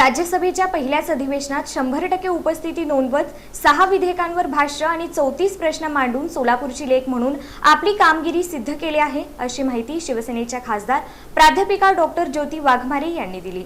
राज्यसभेच्या पहिल्याच अधिवेशनात 100% उपस्थिती नोंदवत 6 विधेयकांवर भाष्य आणि 34 प्रश्न मांडून सोलापूरची लेक म्हणून आपली कामगिरी सिद्ध केली आहे, अशी माहिती शिवसेनेच्या खासदार प्राध्यापिका डॉक्टर ज्योती वाघमारे यांनी दिली।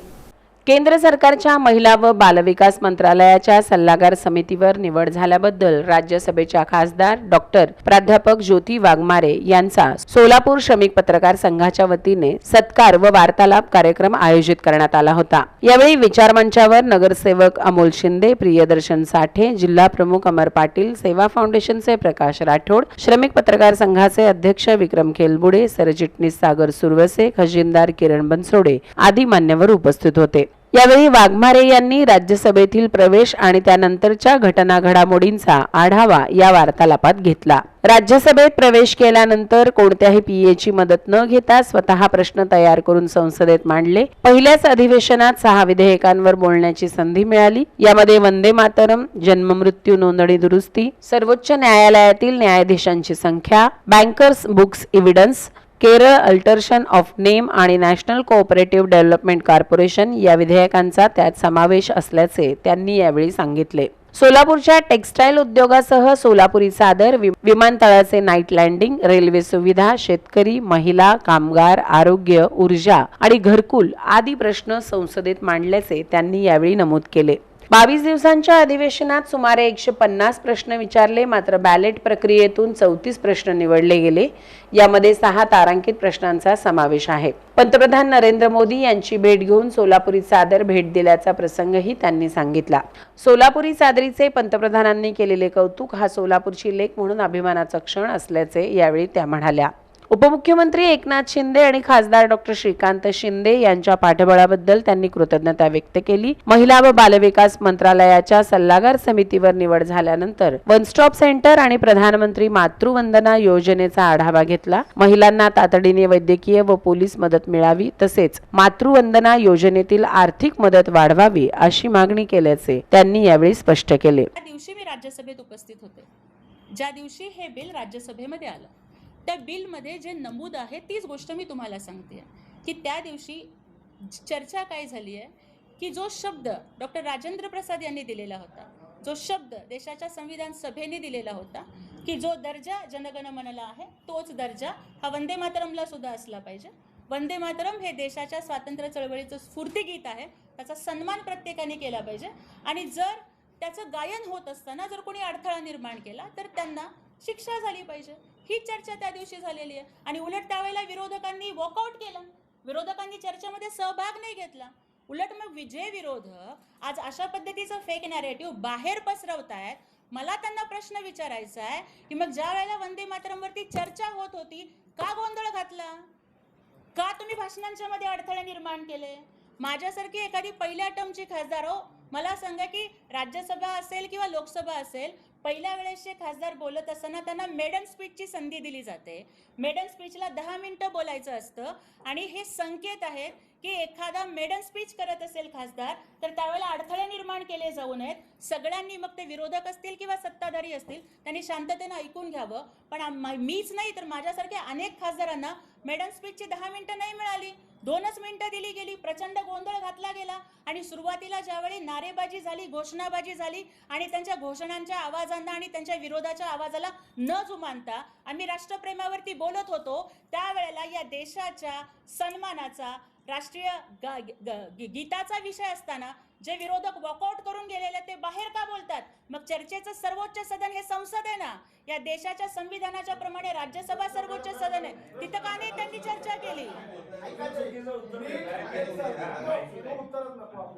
केंद्र सरकारच्या महिला व बालविकास मंत्रालयाच्या सल्लागार समितीवर निवड झाल्याबद्दल राज्यसभेच्या खासदार डॉक्टर प्राध्यापक ज्योती वाघमारे यांचा सोलापूर श्रमिक पत्रकार संघाच्या वतीने सत्कार व वार्तालाप कार्यक्रम आयोजित करण्यात आला होता। यावेळी विचारमंचावर नगरसेवक अमोल शिंदे, प्रियदर्शन साठे, जिल्हा प्रमुख अमर पाटील, सेवा फाउंडेशनचे प्रकाश राठोड, श्रमिक पत्रकार संघाचे अध्यक्ष विक्रम खेलबुडे, सरचिटणीस सागर सुरवसे, खजिनदार किरण बनसोडे आदी मान्यवर उपस्थित होते। यावेळी वाघमारे यांनी राज्यसभेतील प्रवेश आणि त्यानंतरच्या घटना घडामोडींचा आढावा या वार्तालापात घेतला। राज्यसभेत प्रवेश केल्यानंतर कोणत्याही पीएची मदत न घेता स्वतः प्रश्न तयार करून संसदेत मांडले। पहिल्याच अधिवेशनात 6 विधेयकांवर बोलण्याची संधी मिळाली। यामध्ये वंदे मातरम, जन्ममृत्यू नोंदणी दुरुस्ती, सर्वोच्च न्यायालयातील न्यायाधीशांची संख्या, bankers books evidence, Kerala alteration of name आणि नॅशनल कोऑपरेटिव्ह डेव्हलपमेंट कॉर्पोरेशन या विधेयकांचा त्यात समावेश असल्याचे त्यांनी यावेळी सांगितले। सोलापूरच्या टेक्सटाईल उद्योगासह सोलापुरी चादर, विमानतळाचे नाईट लँडिंग, रेल्वे सुविधा, शेतकरी, महिला, कामगार, आरोग्य, ऊर्जा आणि घरकुल आदी प्रश्न संसदेत मांडल्याचे त्यांनी यावेळी नमूद केले। 22 दिवसांच्या अधिवेशनात सुमारे 150 प्रश्न विचारले, मात्र बॅलेट प्रक्रियेतून 34 प्रश्न निवडले गेले। यामध्ये 6 तारांकित प्रश्नांचा समावेश आहे। पंतप्रधान नरेंद्र मोदी यांची भेट घेऊन सोलापुरी चादर भेट दिल्याचा प्रसंगही त्यांनी सांगितला। सोलापुरी चादरीचे पंतप्रधानांनी केलेले कौतुक हा सोलापूरची लेक म्हणून अभिमानाचा क्षण असल्याचे यावेळी त्या म्हणाल्या। उपमुख्यमंत्री एकनाथ शिंदे आणि खासदार डॉक्टर श्रीकांत शिंदे यांच्या पाठबळाबद्दल त्यांनी कृतज्ञता व्यक्त केली। महिला व बालविकास मंत्रालयाच्या सल्लागार समितीवर निवड झाल्यानंतर वन स्टॉप सेंटर आणि प्रधानमंत्री मातृवंदना योजनेचा आढावा घेतला। महिलांना तातडीने वैद्यकीय व पोलीस मदत मिळावी, तसेच मातृवंदना योजनेतील आर्थिक मदत वाढवावी अशी मागणी केल्याचे त्यांनी यावेळी स्पष्ट केले। त्या दिवशी मी राज्यसभेत उपस्थित होते, ज्या दिवशी हे बिल राज्यसभेमध्ये आलं। त्या बिलमध्ये जे नमूद आहे तीच गोष्ट मी तुम्हाला सांगते की त्या दिवशी चर्चा काय झाली आहे की जो शब्द डॉक्टर राजेंद्र प्रसाद यांनी दिलेला होता, जो शब्द देशाच्या संविधान सभेने दिलेला होता की जो दर्जा जनगणमनला आहे तोच दर्जा हा वंदे मातरमला सुद्धा असला पाहिजे। वंदे मातरम हे देशाच्या स्वातंत्र्य चळवळीचं स्फूर्तिगीत आहे, त्याचा सन्मान प्रत्येकाने केला पाहिजे आणि जर त्याचं गायन होत असताना जर कोणी अडथळा निर्माण केला तर त्यांना शिक्षा झाली पाहिजे। ही चर्चा त्या दिवशी झालेली आहे आणि उलट त्यावेळेला विरोधकांनी वॉकआउट केलं, विरोधकांनी चर्चेमध्ये सहभाग नाही घेतला। उलट मग जे विरोधक आज अशा पद्धतीचं फेक नॅरेटिव्ह बाहेर पसरवतायत, मला त्यांना प्रश्न विचारायचा आहे की मग ज्या वेळेला वंदे मातरमवरती चर्चा होत होती का गोंधळ घातला, का तुम्ही भाषणांच्या मध्ये अडथळे निर्माण केले? माझ्यासारखी एखादी पहिल्या टर्मची खासदार हो, मला सांगा की राज्यसभा असेल किंवा लोकसभा असेल, पहिल्या वेळेसचे खासदार बोलत असताना त्यांना मेडन स्पीचची संधी दिली जाते। मेडन स्पीचला 10 मिनिटं बोलायचं असतं आणि हे संकेत आहेत की एखादा मेडन स्पीच करत असेल खासदार तर त्यावेळेला अडथळे निर्माण केले जाऊ नयेत। सगळ्यांनी, मग ते विरोधक असतील किंवा सत्ताधारी असतील, त्यांनी शांततेने ऐकून घ्यावं। पण मीच नाही तर माझ्यासारख्या अनेक खासदारांना मेडन स्पीचची 10 मिनिटं नाही मिळाली, 2च मिनिटं दिली गेली, प्रचंड गोंधळ घातला गेला आणि सुरुवातीला ज्यावेळी नारेबाजी झाली, घोषणाबाजी झाली आणि त्यांच्या घोषणांच्या आवाजांना आणि त्यांच्या विरोधाच्या आवाजाला न जुमानता आम्ही राष्ट्रप्रेमावरती बोलत होतो, त्यावेळेला या देशाच्या सन्मानाचा, राष्ट्रीय गीताचा विषय असताना जे विरोधक वॉकआउट करून गेलेले ते बाहेर का बोलतात? मग चर्चेचं सर्वोच्च सदन हे संसद आहे ना, या देशाच्या संविधानाच्या प्रमाणे राज्यसभा सर्वोच्च सदन आहे, तिथं का नाही त्यांनी चर्चा केली?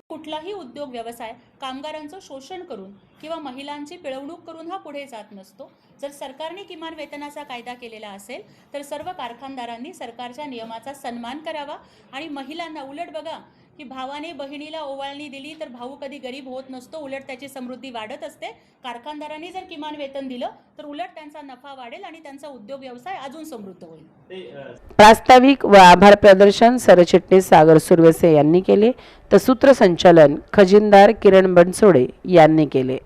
कुठलाही उद्योग व्यवसाय कामगारांचं शोषण करून किंवा महिलांची पिळवणूक करून हा पुढे जात नसतो। जर सरकारने किमान वेतनाचा कायदा केलेला असेल तर सर्व कारखानदारांनी सरकारच्या नियमाचा सन्मान करावा आणि महिलांना, उलट बघा की भावाने बहिणीला ओवाळणी दिली तर भाऊ कधी गरीब होत नसतो, उलट त्याची समृद्धी वाढत असते। कारखानदारांनी जर किमान वेतन दिलं तर उलट त्यांचा नफा वाढेल आणि त्यांचा उद्योग व्यवसाय अजून समृद्ध होईल। प्रास्ताविक व आभार प्रदर्शन सरचिटणीस सागर सुरवसे यांनी केले, तर सूत्रसंचालन खजिनदार किरण बनसोडे यांनी केले।